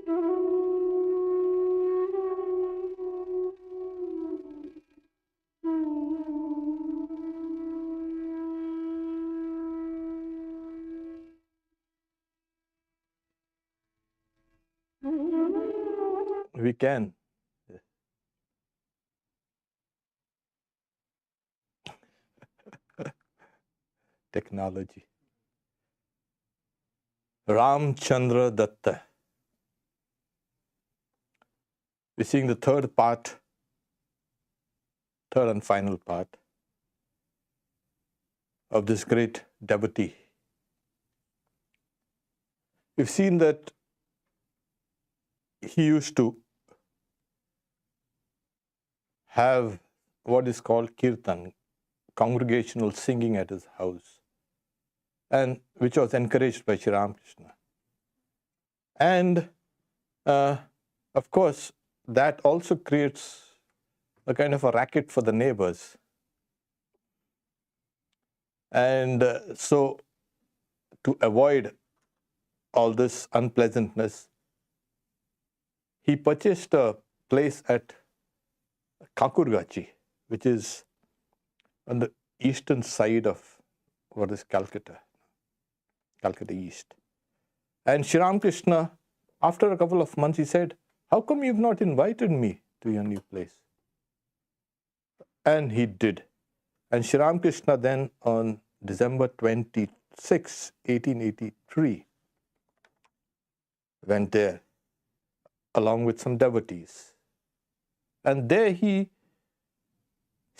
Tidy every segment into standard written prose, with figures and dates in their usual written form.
We can. Technology. Ramchandra Datta. We're seeing the third and final part of this great devotee. We've seen that he used to have what is called kirtan, congregational singing at his house, and which was encouraged by Sri Ramakrishna. And of course, that also creates a kind of a racket for the neighbors. And so to avoid all this unpleasantness, he purchased a place at Kakurgachi, which is on the eastern side of what is Calcutta East. And Sri Ramakrishna, after a couple of months, he said, "How come you've not invited me to your new place?" And he did. And Sri Ramakrishna then, on December 26, 1883, went there along with some devotees. And there Sri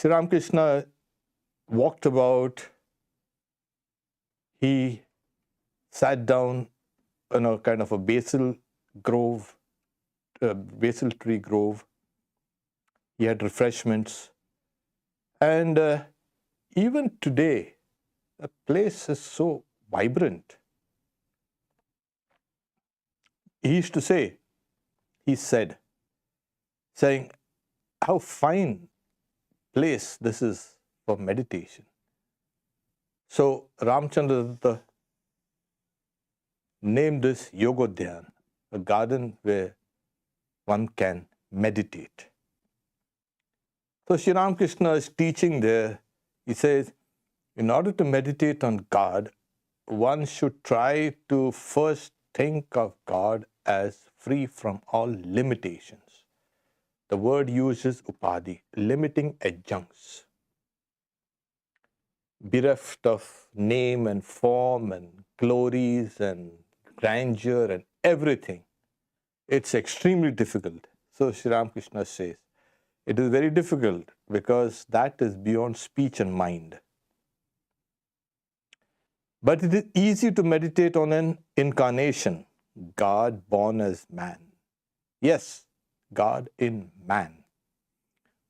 Ramakrishna walked about. He sat down in a kind of a basil tree grove. He had refreshments. And even today, the place is so vibrant. He used to say, saying, how fine place this is for meditation. So Ramchandra Datta named this Yogodhyan, a garden where one can meditate. So Sri Ramakrishna is teaching there. He says, in order to meditate on God, one should try to first think of God as free from all limitations. The word uses upadhi, limiting adjuncts, bereft of name and form and glories and grandeur and everything. It's extremely difficult. So Sri Ramakrishna says, it is very difficult because that is beyond speech and mind. But it is easy to meditate on an incarnation, God born as man. Yes, God in man.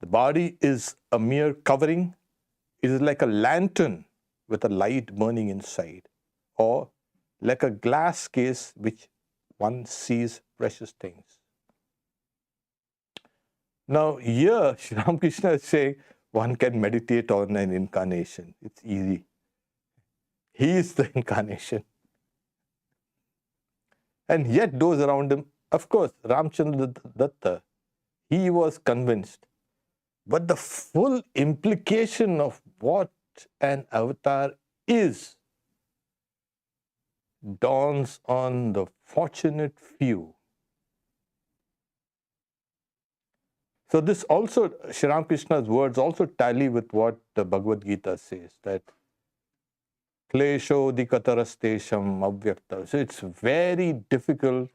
The body is a mere covering. It is like a lantern with a light burning inside, or like a glass case which one sees precious things. Now here, Sri Ramakrishna is saying one can meditate on an incarnation. It's easy. He is the incarnation. And yet those around him, of course, Ramchandra Datta, he was convinced. But the full implication of what an avatar is dawns on the fortunate few. So this also, Sri Ramakrishna's words also tally with what the Bhagavad Gita says, that klesho dikatarastesham avyakta. So it's very difficult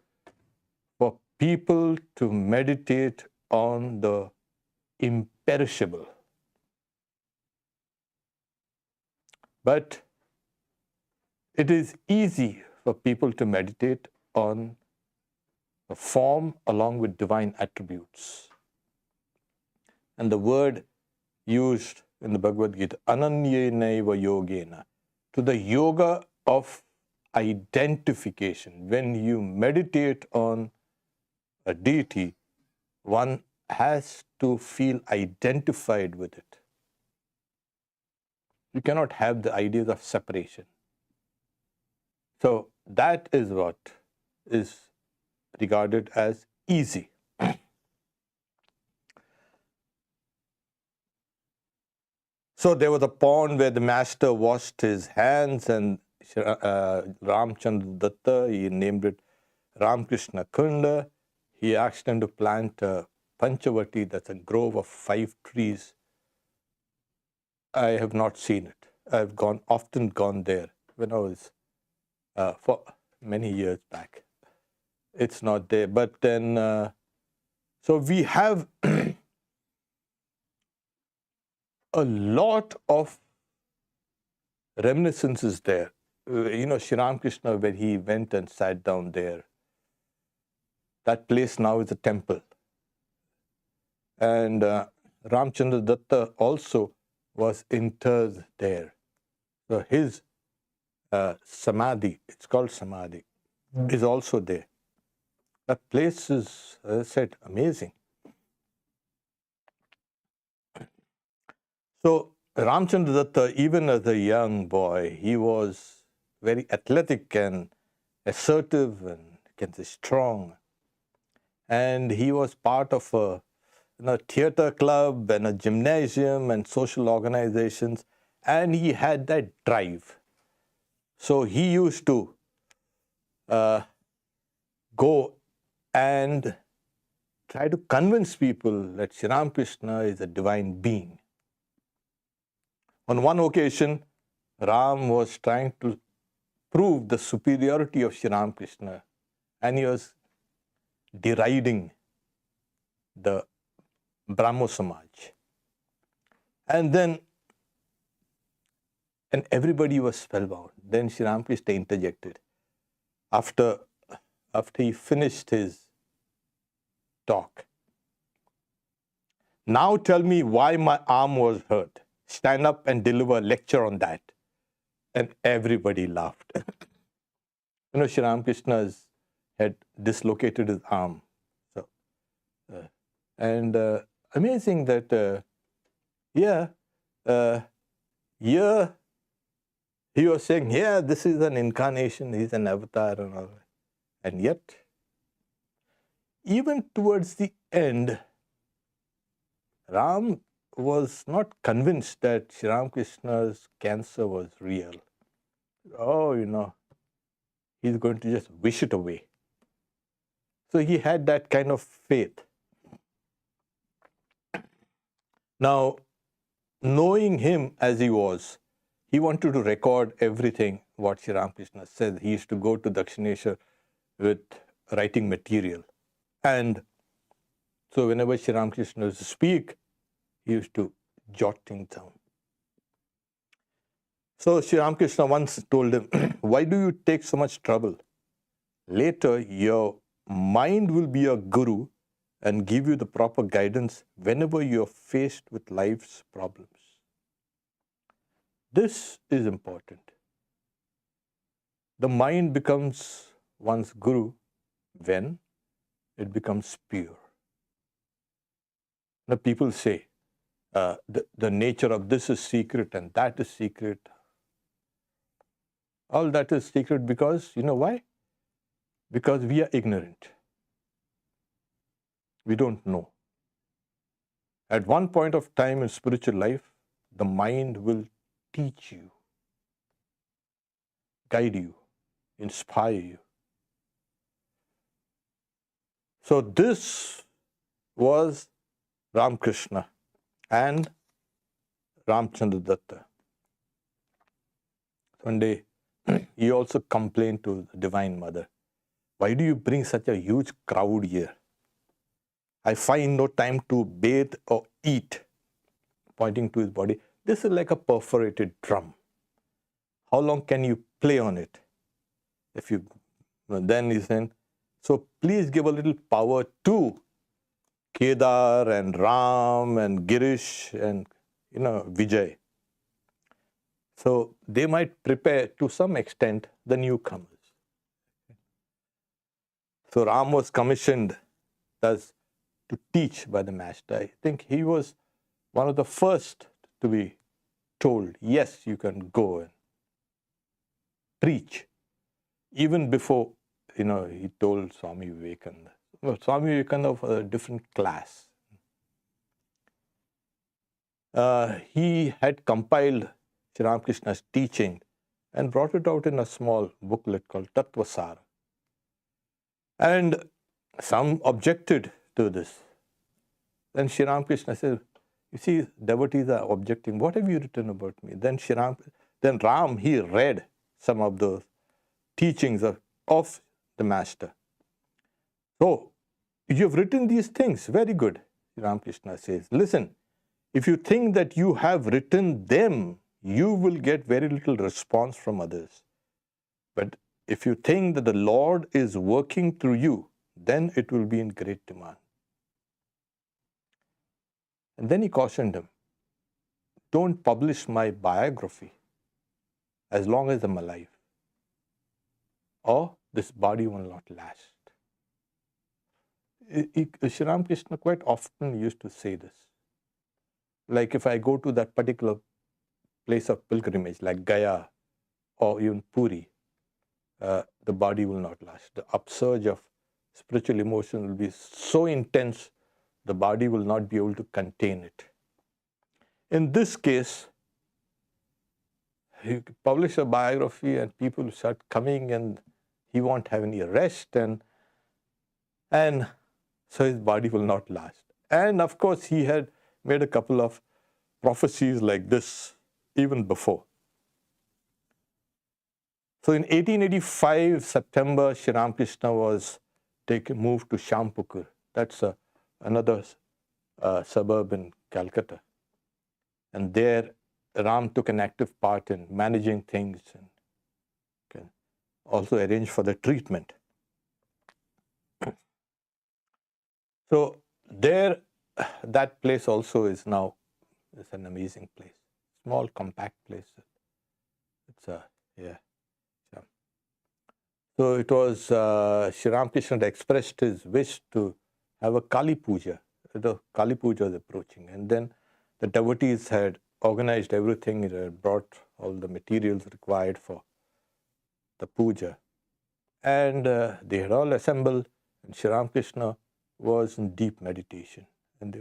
for people to meditate on the imperishable. But it is easy for people to meditate on the form along with divine attributes. And the word used in the Bhagavad Gita, ananyenaiva yogena, to the yoga of identification. When you meditate on a deity, one has to feel identified with it. You cannot have the ideas of separation. So that is what is regarded as easy. So there was a pond where the master washed his hands, and Ramchandra Datta, he named it Ramakrishna Kunda. He asked him to plant a Panchavati, that's a grove of 5 trees. I have not seen it. I've often gone there when I was for many years back. It's not there. But then, so we have a lot of reminiscences there. Sri Ramakrishna, when he went and sat down there, that place now is a temple. And Ramchandra Datta also was interred there. So his samadhi, it's called samadhi, is also there. That place is, as I said, amazing. So Ramchandra Datta, even as a young boy, he was very athletic and assertive and, you can say, strong. And he was part of a theater club and a gymnasium and social organizations, and he had that drive. So he used to go and try to convince people that Sri Ramakrishna is a divine being. On one occasion, Ram was trying to prove the superiority of Sri Ramakrishna, and he was deriding the Brahmo Samaj. And everybody was spellbound. Then Sri Ramakrishna interjected. After he finished his talk, now tell me why my arm was hurt. Stand up and deliver a lecture on that. And everybody laughed. Sri Ramakrishna had dislocated his arm. So, amazing that, he was saying, this is an incarnation, he's an avatar and all that. And yet, even towards the end, Ram was not convinced that Sri Ramakrishna's cancer was real. He's going to just wish it away. So he had that kind of faith. Now, knowing him as he was, he wanted to record everything what Sri Ramakrishna said. He used to go to Dakshineshwar with writing material. And so whenever Sri Ramakrishna used to speak, he used to jot things down. So Sri Ramakrishna once told him, why do you take so much trouble? Later, your mind will be your guru and give you the proper guidance whenever you are faced with life's problems. This is important. The mind becomes one's guru when it becomes pure. Now people say, the nature of this is secret and that is secret. All that is secret because, you know why? Because we are ignorant. We don't know. At one point of time in spiritual life, the mind will teach you, guide you, inspire you. So this was Ramakrishna and Ramchandra Datta. One day, he also complained to the Divine Mother, why do you bring such a huge crowd here? I find no time to bathe or eat, pointing to his body. This is like a perforated drum. How long can you play on it? Then he said, so please give a little power to Kedar and Ram and Girish and Vijay. So they might prepare to some extent the newcomers. So Ram was commissioned thus to teach by the master. I think he was one of the first to be told, yes, you can go and preach, even before he told Swami Vivekananda. Well, Swami Vivekananda of a different class. He had compiled Sri Ramakrishna's teaching and brought it out in a small booklet called Tattvasara. And some objected to this. Then Sri Ramakrishna said, you see, devotees are objecting. What have you written about me? Then Ram, he read some of those teachings of the master. So, you have written these things. Very good. Sri Ramakrishna says, listen, if you think that you have written them, you will get very little response from others. But if you think that the Lord is working through you, then it will be in great demand. And then he cautioned him, don't publish my biography as long as I'm alive, or this body will not last. Sri Ramakrishna quite often used to say this. Like if I go to that particular place of pilgrimage, like Gaya or even Puri, the body will not last. The upsurge of spiritual emotion will be so intense, the body will not be able to contain it. In this case, he publish a biography and people start coming and he won't have any rest, and so his body will not last. And of course, he had made a couple of prophecies like this even before. So in 1885, September, Sri Ramakrishna was moved to Shampukur. That's another suburb in Calcutta. And there, Ram took an active part in managing things and can also arrange for the treatment. So there, that place also is now an amazing place. Small, compact place. It's yeah. So it was Sri Ramakrishna had expressed his wish to have a Kali Puja. The Kali Puja was approaching, and then the devotees had organized everything. They had brought all the materials required for the puja, and they had all assembled. And Sri Ramakrishna was in deep meditation, and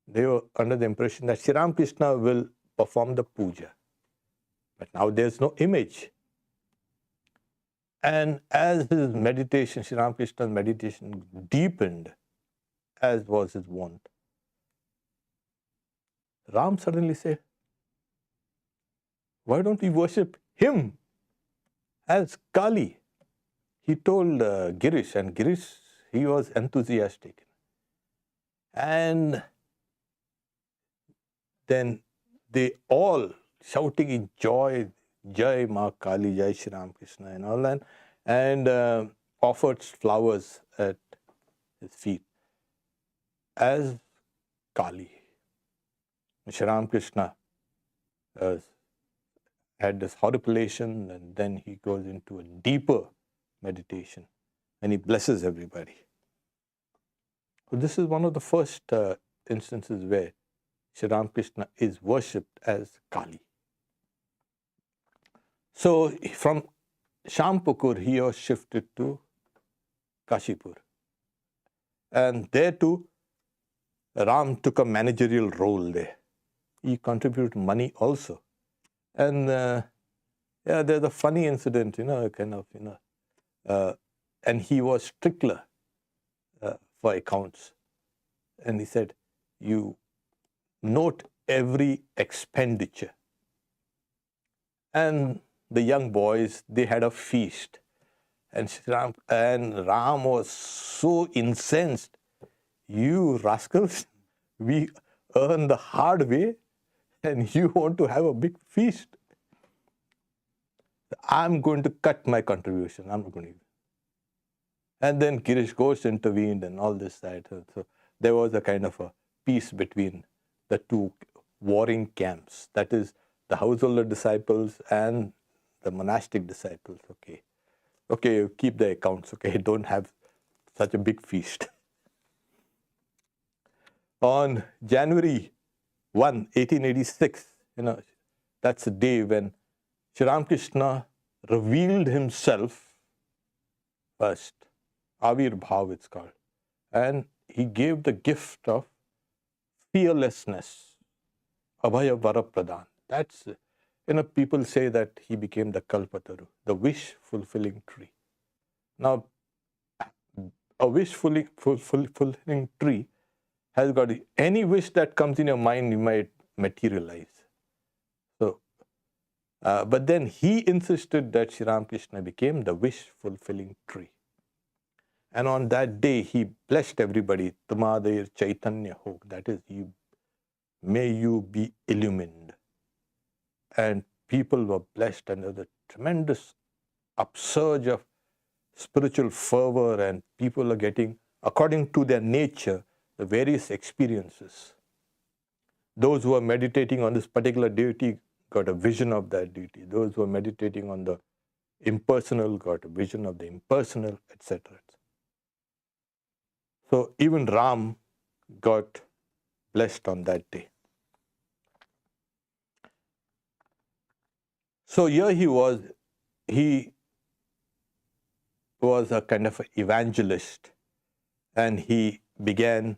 they were under the impression that Sri Ramakrishna will perform the puja, but now there's no image. And as his meditation, Sri Ramakrishna's meditation deepened, as was his wont, Ram suddenly said, why don't we worship him as Kali? He told Girish, and Girish, he was enthusiastic. And then they all shouting in joy, Jai Ma Kali, Jai Sri Ramakrishna and all that, and offered flowers at his feet as Kali. Sri Ramakrishna had this horripilation, and then he goes into a deeper meditation and he blesses everybody. So this is one of the first instances where Sri Ramakrishna is worshipped as Kali. So from Shampukur, he was shifted to Kashipur. And there too, Ram took a managerial role there. He contributed money also. And yeah, there's a funny incident, and he was stickler for accounts. And he said, you note every expenditure. And the young boys, they had a feast. And Ram was so incensed. You rascals, we earn the hard way, and you want to have a big feast. I'm going to cut my contribution. I'm not going to. And then Girish Ghosh intervened and all this, that. So there was a kind of a peace between the two warring camps. That is, the householder disciples and the monastic disciples. Okay, you keep the accounts. Okay, don't have such a big feast. On January 1, 1886, that's the day when Sri Ramakrishna revealed himself first. Avirbhav it's called. And he gave the gift of fearlessness, Abhaya Vara Pradhan. That's, people say that he became the Kalpataru, the wish-fulfilling tree. Now, a wish-fulfilling tree has got any wish that comes in your mind, you might materialize. So, but then he insisted that Sri Ramakrishna became the wish-fulfilling tree. And on that day, he blessed everybody. Tumadayir Chaitanya ho. That is, may you be illumined. And people were blessed, and there was a tremendous upsurge of spiritual fervor, and people are getting, according to their nature, the various experiences. Those who are meditating on this particular deity got a vision of that deity. Those who are meditating on the impersonal got a vision of the impersonal, etc. So even Ram got blessed on that day. So here he was a kind of an evangelist, and he began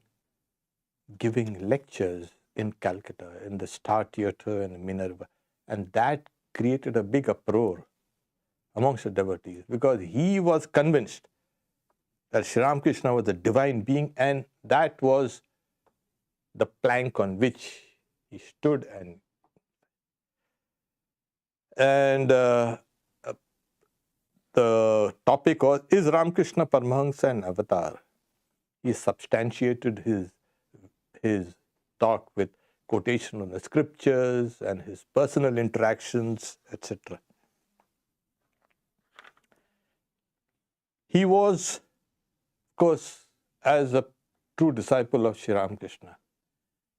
giving lectures in Calcutta, in the Star Theatre and Minerva. And that created a big uproar amongst the devotees, because he was convinced that Sri Ramakrishna was a divine being, and that was the plank on which he stood. And the topic was, is Ramakrishna Paramahansa an avatar? He substantiated his talk with quotation on the scriptures and his personal interactions, etc. He was, of course, as a true disciple of Sri Ramakrishna,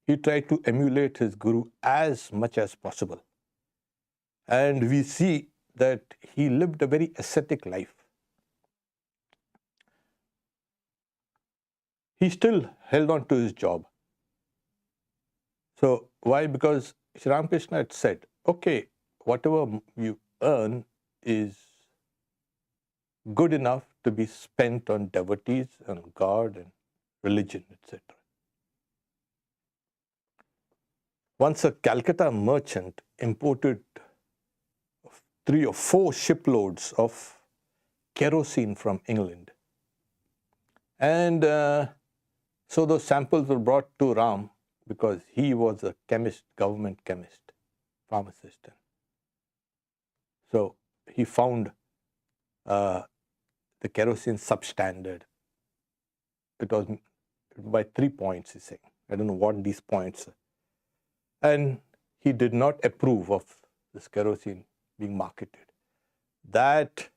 he tried to emulate his guru as much as possible. And we see that he lived a very ascetic life. He still held on to his job. So why? Because Sri Ramakrishna had said, okay, whatever you earn is good enough to be spent on devotees and God and religion, etc. Once a Calcutta merchant imported 3 or 4 shiploads of kerosene from England. And so those samples were brought to Ram, because he was a chemist, government chemist, pharmacist. So he found the kerosene substandard. It was by 3 points, he's saying. I don't know what these points are. And he did not approve of this kerosene being marketed. That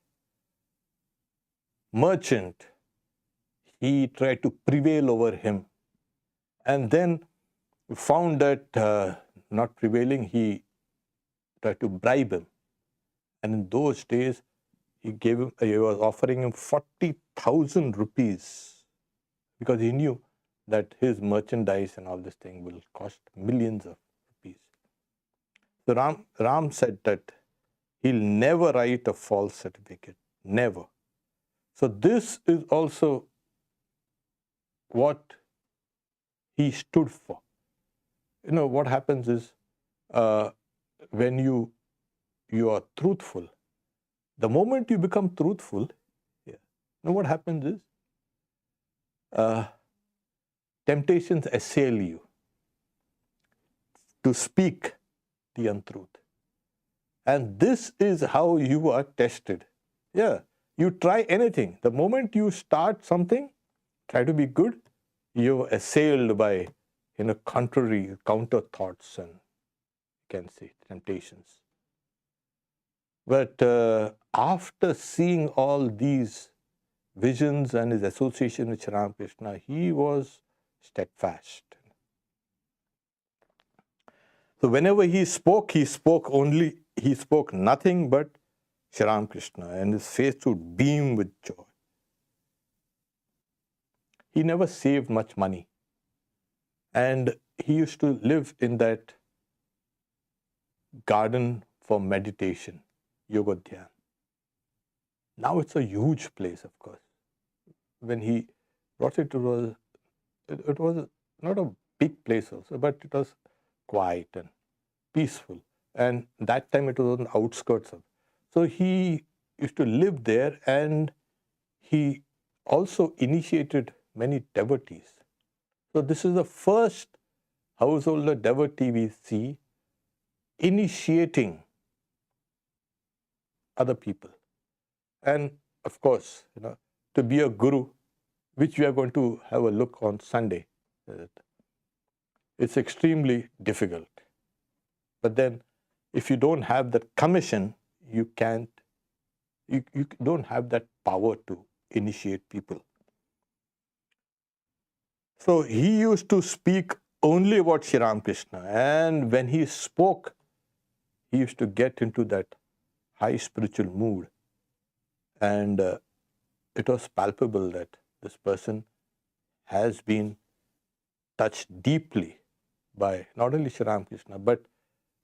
merchant, he tried to prevail over him, and then found that not prevailing, he tried to bribe him. And in those days, he was offering him 40,000 rupees, because he knew that his merchandise and all this thing will cost millions of rupees. So Ram said that he'll never write a false certificate, never. So this is also what he stood for. What happens is, when you are truthful, the moment you become truthful, what happens is, temptations assail you to speak the untruth. And this is how you are tested. You try anything. The moment you start something, try to be good, you're assailed by counter thoughts and, you can say, temptations. But after seeing all these visions and his association with Sri Ramakrishna, he was steadfast. So whenever he spoke nothing but Sri Ramakrishna, and his face would beam with joy. He never saved much money. And he used to live in that garden for meditation, Yoga Dhyan. Now it's a huge place, of course. When he brought it, it was not a big place also, but it was quiet and peaceful. And that time it was on the outskirts of. So he used to live there, and he also initiated many devotees. So this is the first householder devotee we see initiating other people. And of course, to be a guru, which we are going to have a look on Sunday, it's extremely difficult. But then if you don't have that commission, you don't have that power to initiate people. So he used to speak only about Sri Ramakrishna, and when he spoke, he used to get into that high spiritual mood, and it was palpable that this person has been touched deeply by not only Sri Ramakrishna, but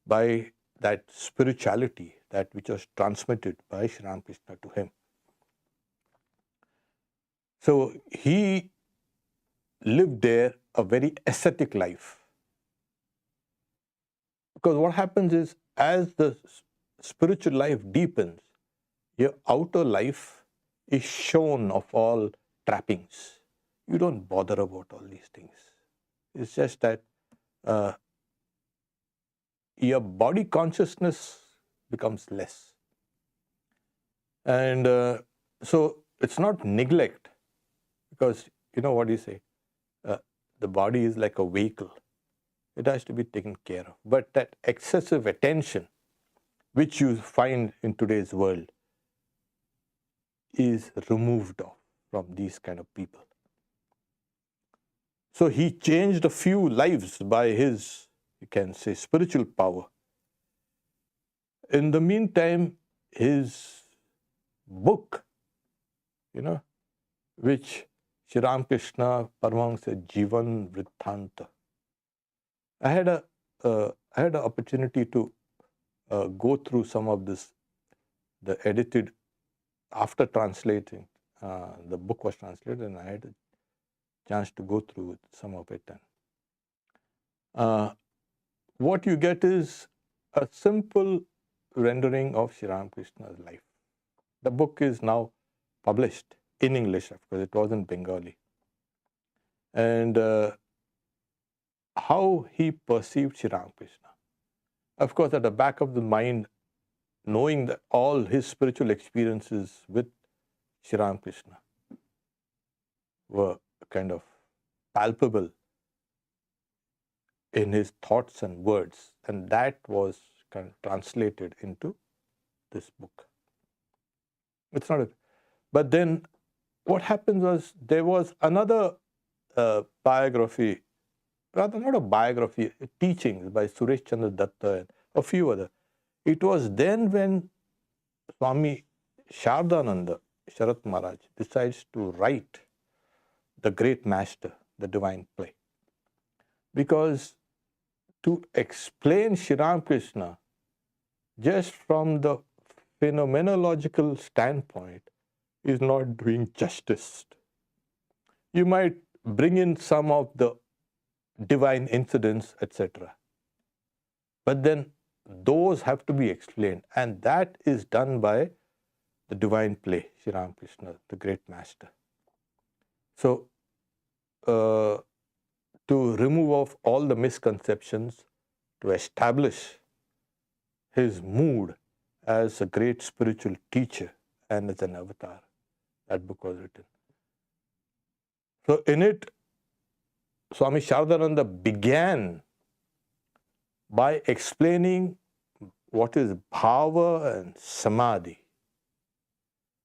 by that spirituality, that which was transmitted by Sri Ramakrishna to him. So he lived there a very ascetic life. Because what happens is, as the spiritual life deepens, your outer life is shorn of all trappings. You don't bother about all these things. It's just that your body consciousness becomes less. And so it's not neglect, because you know what you say, the body is like a vehicle. It has to be taken care of. But that excessive attention, which you find in today's world, is removed from these kind of people. So he changed a few lives by his, you can say, spiritual power. In the meantime, his book, which Sri Ramakrishna Paramahamsa Jivan Vrittanta. I had an opportunity to go through some of this, the edited, after translating, the book was translated, and I had a chance to go through some of it. And what you get is a simple rendering of Sri Ramakrishna's life. The book is now published in English, of course, it was in Bengali. And how he perceived Sri Ramakrishna. Of course, at the back of the mind, knowing that all his spiritual experiences with Sri Ramakrishna were kind of palpable in his thoughts and words, and that was kind of translated into this book. It's not but then what happened was, there was another biography, rather not a biography, teachings by Chandra Datta and a few other. It was then when Swami Shardananda, Sharat Maharaj, decides to write the great master, the divine play. Because to explain Sri Ramakrishna just from the phenomenological standpoint is not doing justice. You might bring in some of the divine incidents, etc. But then those have to be explained, and that is done by the divine play, Sri Ramakrishna, the great master. So, to remove off all the misconceptions, to establish his mood as a great spiritual teacher and as an avatar, that book was written. So in it, Swami Shardananda began by explaining what is bhava and samadhi.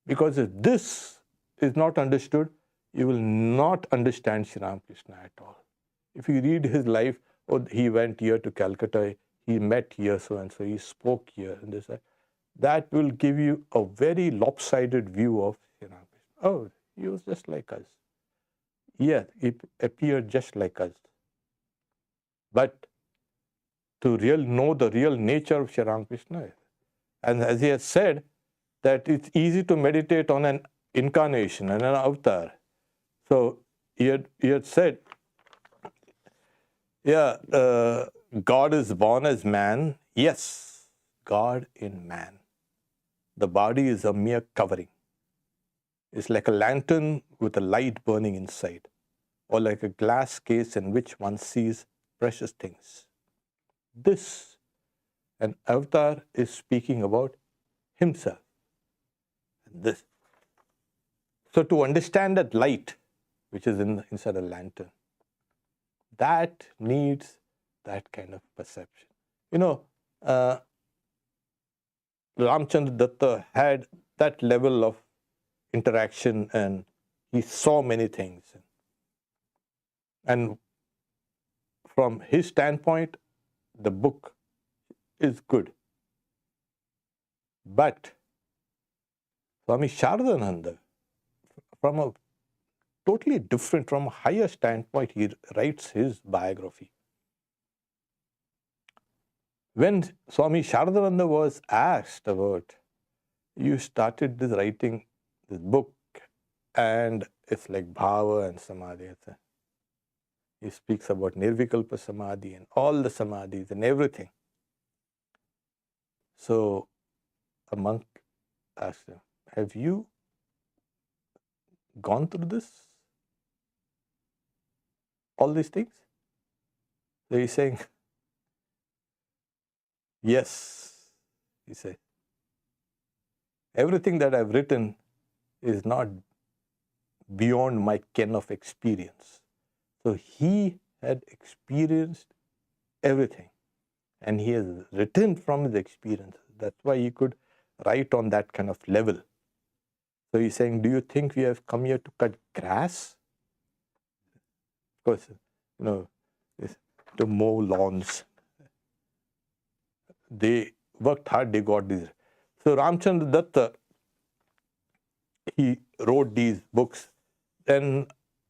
Because if this is not understood, you will not understand Sri Ramakrishna at all. If you read his life, he went here to Calcutta, he met here so-and-so, he spoke here, and this, that will give you a very lopsided view of Sri Ramakrishna. Oh, he was just like us. Yeah, it appeared just like us. But to know the real nature of Sri Ramakrishna, and as he has said, that it's easy to meditate on an incarnation and an avatar. So he had said, yeah, God is born as man. Yes, God in man. The body is a mere covering. It's like a lantern with a light burning inside, or like a glass case in which one sees precious things. This, an avatar is speaking about himself. This. So to understand that light, which is inside a lantern, that needs that kind of perception. You know, Ramchandra Datta had that level of interaction, and he saw many things. And from his standpoint, the book is good. But Swami Shardananda, from a totally different, from a higher standpoint, he writes his biography. When Swami Shardananda was asked about, you started this writing this book, and it's like bhava and samadhi. He speaks about nirvikalpa samadhi and all the samadhis and everything. So a monk asked him, have you gone through this? All these things? So he's saying, yes, he said. Everything that I've written is not beyond my ken of experience. So he had experienced everything, and he has written from his experience. That's why he could write on that kind of level. So he's saying, do you think we have come here to cut grass? Of course, you know, to mow lawns. They worked hard, they got these. So Ramchandra Datta, he wrote these books. Then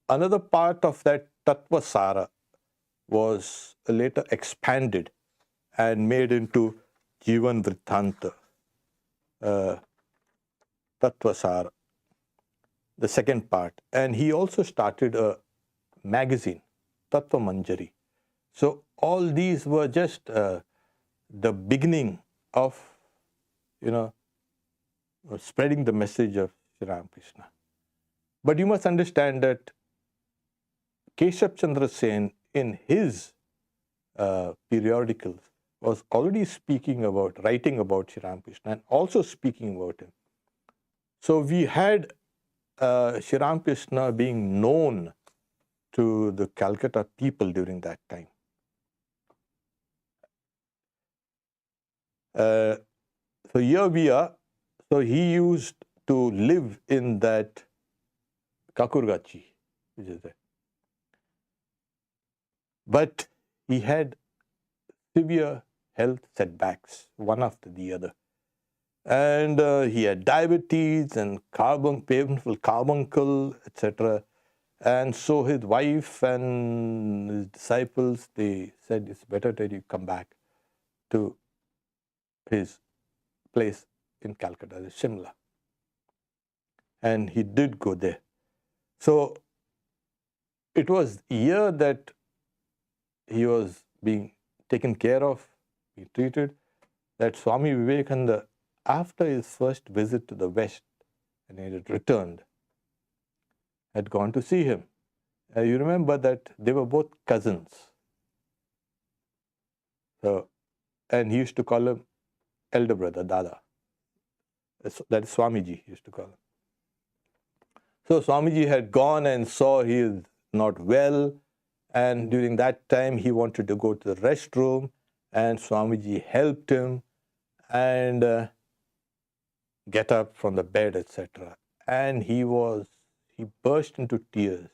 another part of that Tattva Sara was later expanded and made into Jivan Vrittanta, Tattva Sara, the second part. And he also started a magazine, Tattva Manjari. So all these were just the beginning of, you know, spreading the message of Sri Ramakrishna. But you must understand that Keshav Chandra Sen, in his periodicals, was already speaking about, writing about Sri Ramakrishna and also speaking about him. So we had Sri Ramakrishna being known to the Calcutta people during that time. So here we are. So he used to live in that Kakurgachi, which is there. But he had severe health setbacks, one after the other. And he had diabetes and painful carbuncle, etc. And so his wife and his disciples, they said, it's better that you come back to his place in Calcutta, Shimla. And he did go there. So it was here that he was being taken care of, being treated, that Swami Vivekananda, after his first visit to the West, and he had returned, had gone to see him. You remember that they were both cousins. So, and he used to call him elder brother, Dada. That is Swamiji used to call him. So Swamiji had gone and saw he is not well, and during that time he wanted to go to the restroom, and Swamiji helped him and get up from the bed, etc. And he burst into tears.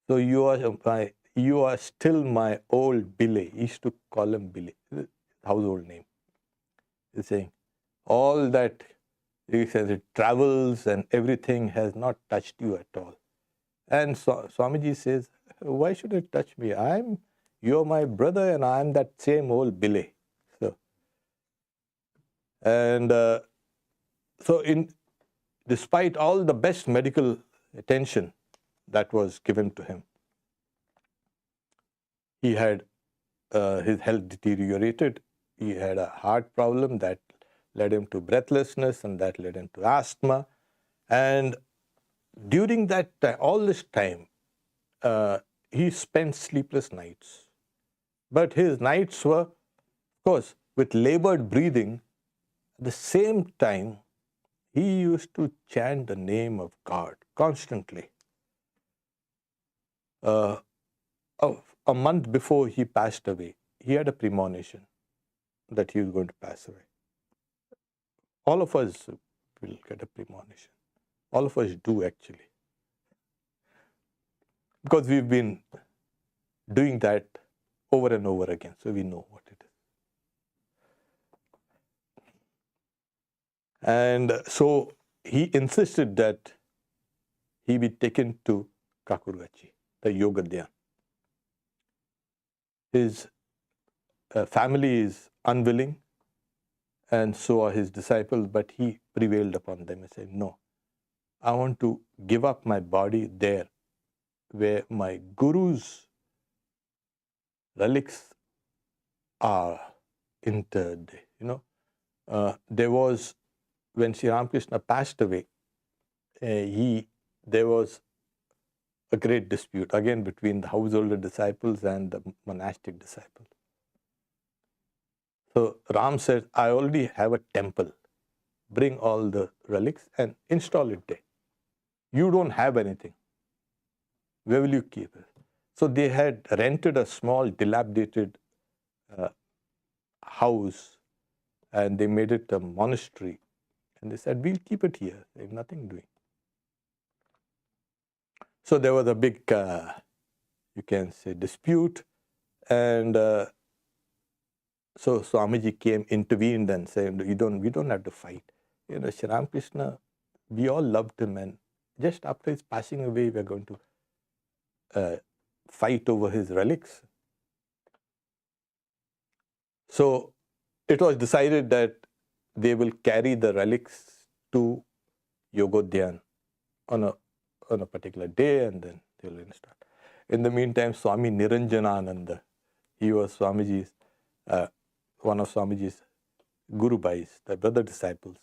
So you are still my old Billy. He used to call him Billy, household name. He's saying, all that, he says, it travels and everything has not touched you at all. And Swamiji says, why should it touch me? You're my brother and I'm that same old Billy. So, and So despite all the best medical attention that was given to him, he had his health deteriorated. He had a heart problem that led him to breathlessness, and that led him to asthma. And during that time, all this time, he spent sleepless nights. But his nights were, of course, with labored breathing. At the same time, he used to chant the name of God constantly. A month before he passed away, he had a premonition that he was going to pass away. All of us will get a premonition. All of us do, actually. Because we've been doing that over and over again, so we know what it is. And so he insisted that he be taken to Kakurgachi, the Yoga Dhyan. His family is unwilling, and so are his disciples, but he prevailed upon them and said, no, I want to give up my body there where my Guru's relics are interred. There was, when Sri Ramakrishna passed away, there was a great dispute again between the householder disciples and the monastic disciples. So Ram said, I already have a temple. Bring all the relics and install it there. You don't have anything. Where will you keep it? So they had rented a small dilapidated house, and they made it a monastery. And they said, we'll keep it here. They have nothing doing. So there was a big, you can say, dispute. And so Swamiji intervened and said, we don't have to fight. Sri Ramakrishna, we all loved him, and just after his passing away, we're going to fight over his relics. So it was decided that they will carry the relics to Yogodhyan on a particular day, and then they will install. In the meantime, Swami Niranjanananda, he was Swamiji's, one of Swamiji's Guru Bhais, the brother disciples.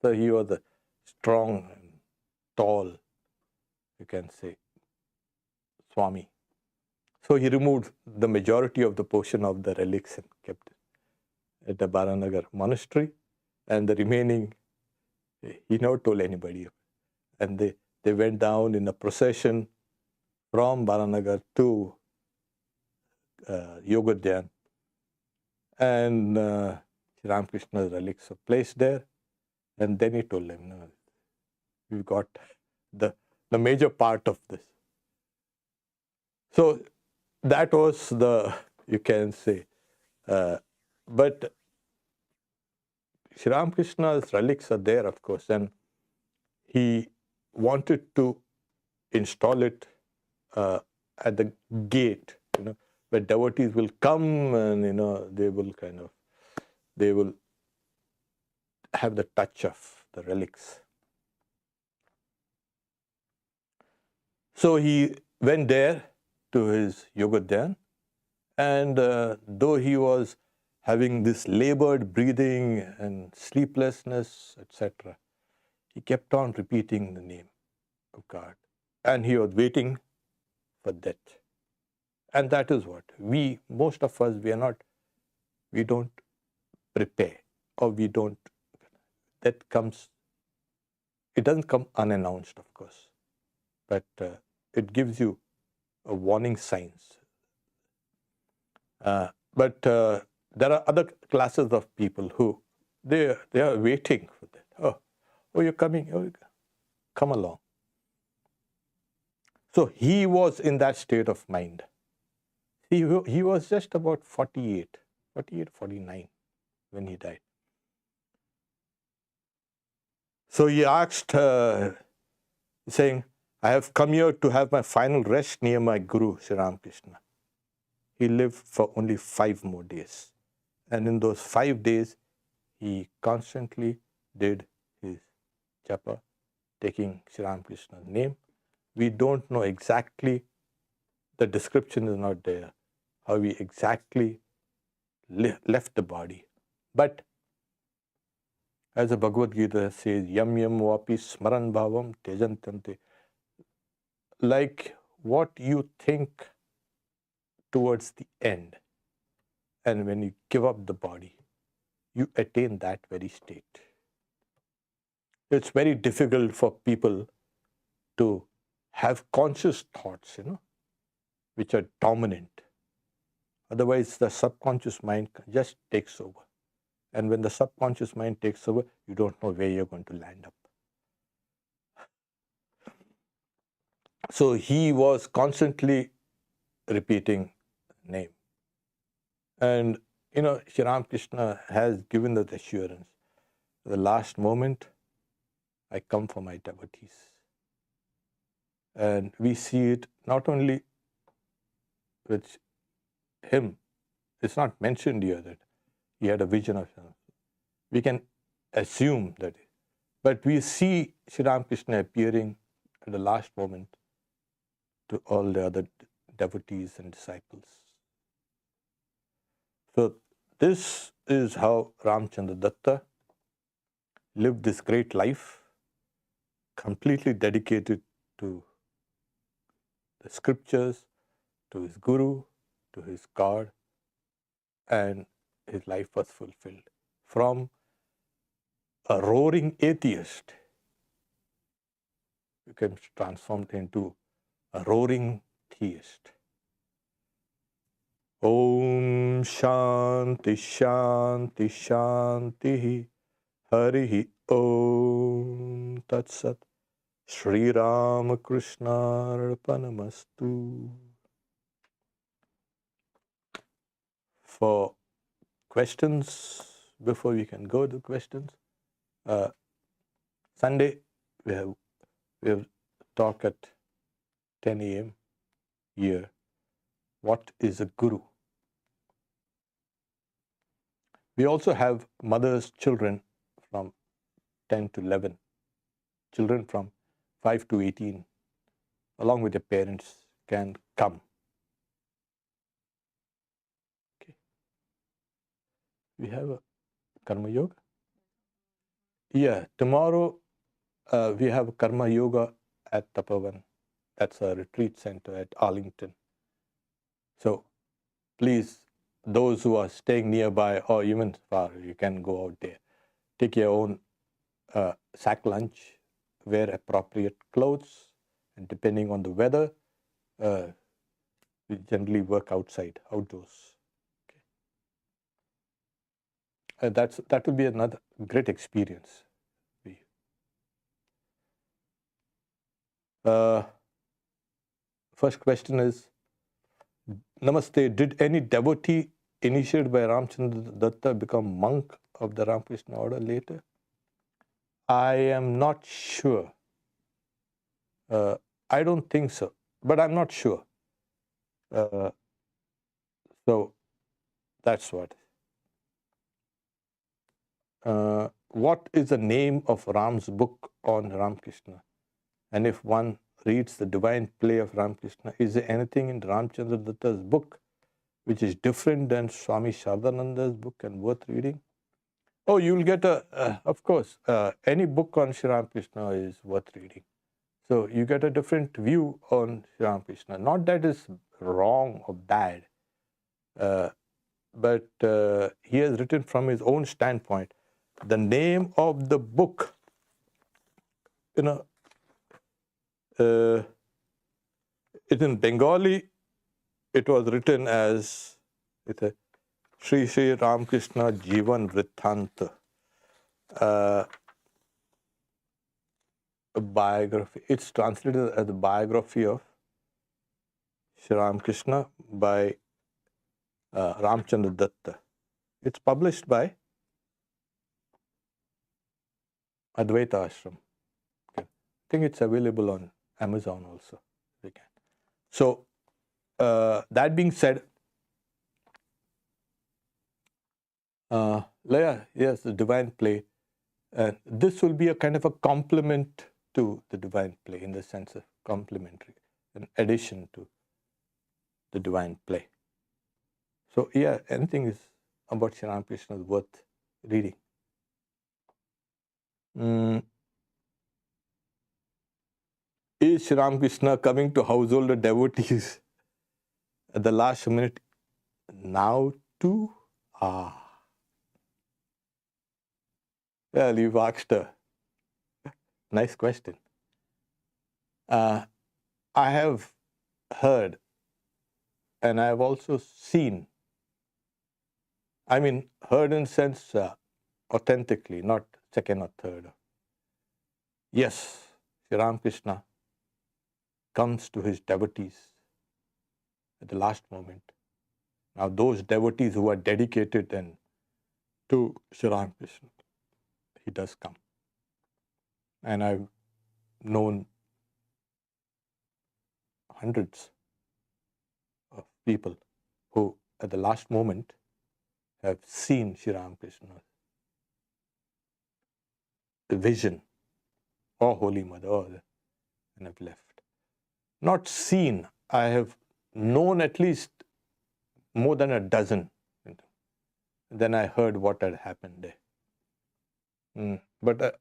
So he was a strong and tall, you can say, Swami. So he removed the majority of the portion of the relics and kept it at the Baranagar monastery, and the remaining, he never told anybody. And they went down in a procession from Baranagar to Yogodhyan, and Sri Ramakrishna's relics were placed there. And then he told them, no, we've got the major part of this. So that was you can say, but Sri Ramakrishna's relics are there, of course, and he wanted to install it at the gate, where devotees will come, and they will have the touch of the relics. So he went there to his Yogodhyan, and though he was having this labored breathing and sleeplessness, etc., he kept on repeating the name of God, and he was waiting for death. And that is what most of us, we don't prepare, or that comes, it doesn't come unannounced, of course, but it gives you a warning signs. But there are other classes of people who they are waiting for that. Oh, you're coming. Oh, come along. So he was in that state of mind. He was just about 48, 49 when he died. So he asked, saying, I have come here to have my final rest near my Guru, Sri Ramakrishna. He lived for only 5 more days. And in those 5 days, he constantly did his japa, taking Sri Ramakrishna's name. We don't know exactly, the description is not there, how he exactly left the body. But as the Bhagavad Gita says, yam yam vapi smaran bhavam tejantante, like what you think towards the end, and when you give up the body, you attain that very state. It's very difficult for people to have conscious thoughts, which are dominant. Otherwise, the subconscious mind just takes over. And when the subconscious mind takes over, you don't know where you're going to land up. So he was constantly repeating the name. And, Sri Ramakrishna has given that assurance. At the last moment, I come for my devotees. And we see it not only with him, it's not mentioned here that he had a vision of him. We can assume that, but we see Sri Ramakrishna appearing at the last moment to all the other devotees and disciples. So this is how Ramchandra Datta lived this great life, completely dedicated to the scriptures, to his guru, to his God, and his life was fulfilled. From a roaring atheist, became transformed into a roaring theist. Om Shanti Shanti Shanti Harihi Om Tat Sat Sri Ramakrishna Arpanamastu. For questions, before we can go to questions, Sunday we have talk at 10 a.m. here. What is a guru? We also have mothers' children from 10 to 11, children from 5 to 18, along with their parents, can come. Okay. We have a Karma Yoga? Yeah, tomorrow we have Karma Yoga at Tapavan. That's a retreat center at Arlington. So please, those who are staying nearby or even far, you can go out there. Take your own sack lunch, wear appropriate clothes, and depending on the weather, we generally work outdoors. Okay. That will be another great experience. First question is, Namaste, did any devotee initiated by Ramchandra Datta become monk of the Ramakrishna order later? I am not sure. I don't think so, but I'm not sure. So that's what. What is the name of Ram's book on Ramakrishna? And if one reads the divine play of Ramakrishna, is there anything in Ramchandra Datta's book which is different than Swami Sardhananda's book and worth reading? Oh, you'll get of course, any book on Sri Ramakrishna is worth reading. So you get a different view on Sri Ramakrishna. Not that it's wrong or bad, but he has written from his own standpoint. The name of the book, it's in Bengali. It was written as Sri Sri Ramakrishna Jivan Vrittanta, a biography. It's translated as a biography of Sri Ramakrishna by Ramchandra Datta. It's published by Advaita Ashram. Okay. I think it's available on Amazon also. We can. So that being said, Laya, yes, the divine play. And this will be a kind of a complement to the divine play, in the sense of complementary, an addition to the divine play. So yeah, anything is about Sri Ramakrishna is worth reading. Is Sri Ramakrishna coming to householder devotees at the last minute now too? Well, you've asked a nice question. I have heard, and I have also seen, heard in sense authentically, not second or third. Yes, Sri Ramakrishna comes to his devotees at the last moment. Now, those devotees who are dedicated and to Sri Ramakrishna, he does come. And I've known hundreds of people who, at the last moment, have seen Sri Ramakrishna's vision or Holy Mother and have left. Not seen, I have known at least more than a dozen. Then I heard what had happened there. But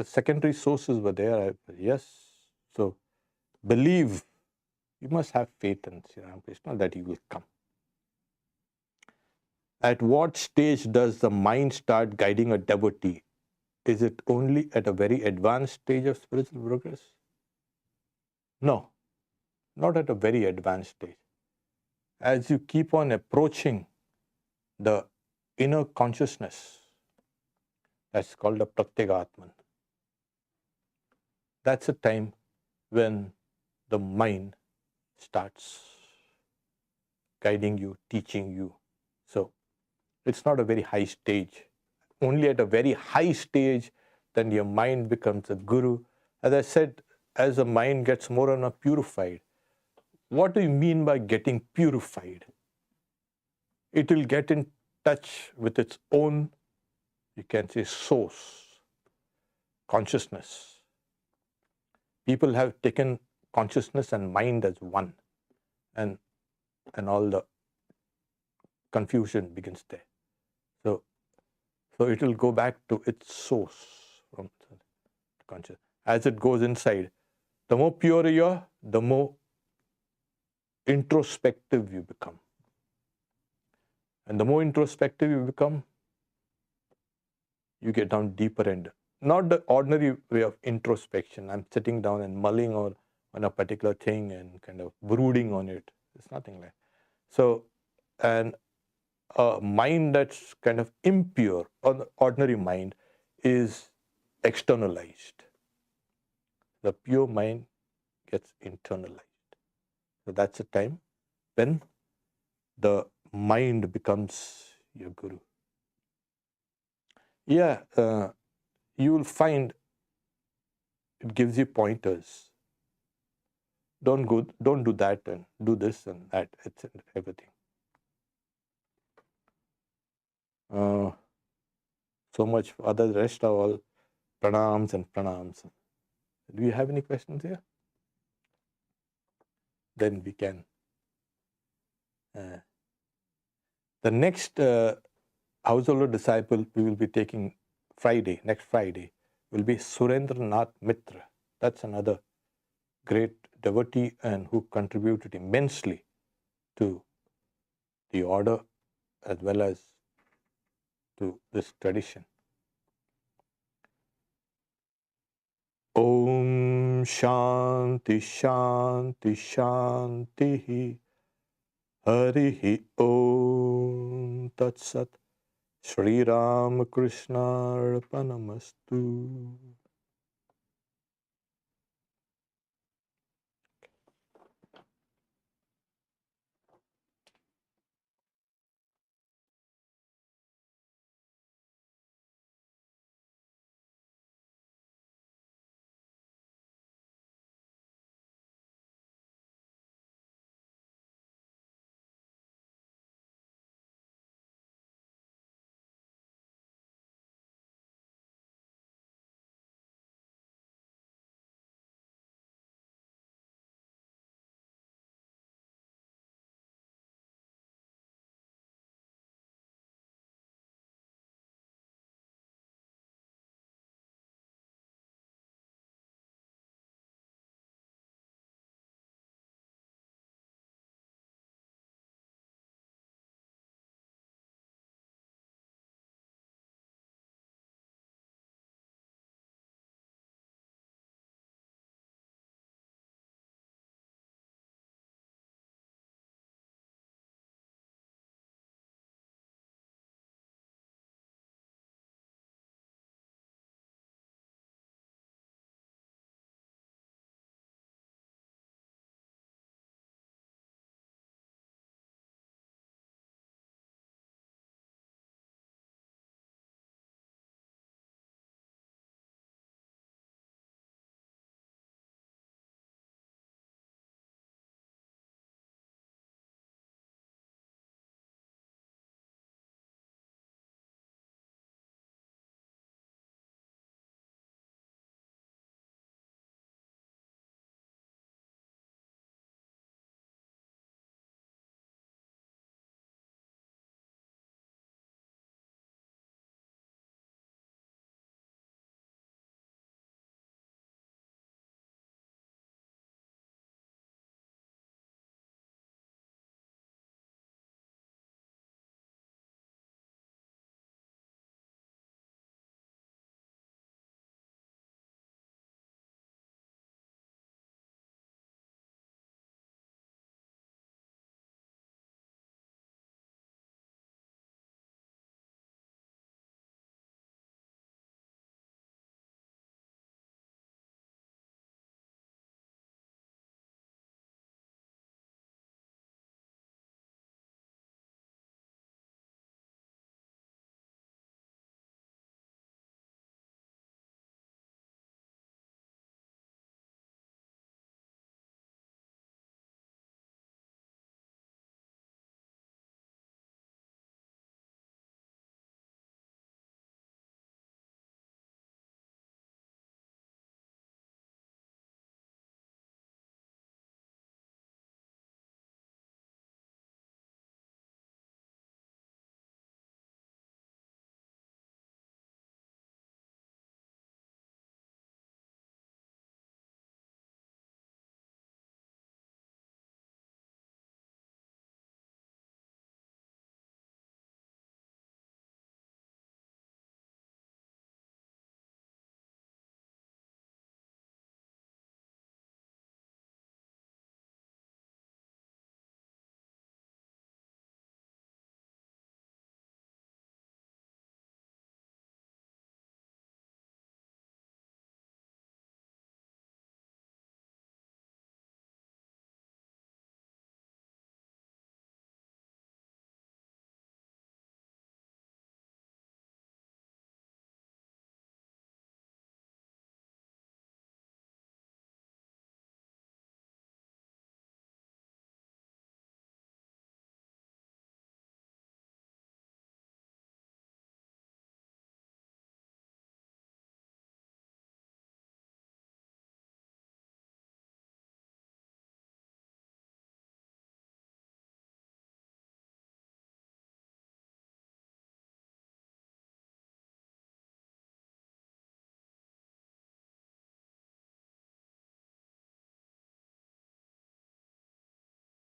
secondary sources were there. Yes, so believe, you must have faith in Sri Ramakrishna that he will come. At what stage does the mind start guiding a devotee? Is it only at a very advanced stage of spiritual progress? No, not at a very advanced stage. As you keep on approaching the inner consciousness, that's called a Pratyagatman. That's a time when the mind starts guiding you, teaching you. So it's not a very high stage. Only at a very high stage, then your mind becomes a guru. As I said, as the mind gets more and more purified, what do you mean by getting purified? It will get in touch with its own, you can say, source, consciousness. People have taken consciousness and mind as one, and all the confusion begins there. So it will go back to its source from consciousness. As it goes inside, the more pure you are, the more introspective you become. And the more introspective you become, you get down deeper and not the ordinary way of introspection. I'm sitting down and mulling on a particular thing and kind of brooding on it. It's nothing like that. So, and a mind that's kind of impure, or the ordinary mind, is externalized. The pure mind gets internalized. So that's a time when the mind becomes your guru. Yeah, you will find it gives you pointers. Don't do that and do this and that, etc. Everything. So much for other rest are all pranams and pranams. Do you have any questions here? Then we can. The next householder disciple we will be taking next Friday, will be Surendranath Mitra. That's another great devotee and who contributed immensely to the order as well as to this tradition. Om Shanti Shanti Shanti Harihi Om Tat Sat Sri Ramakrishna Arpanamastu.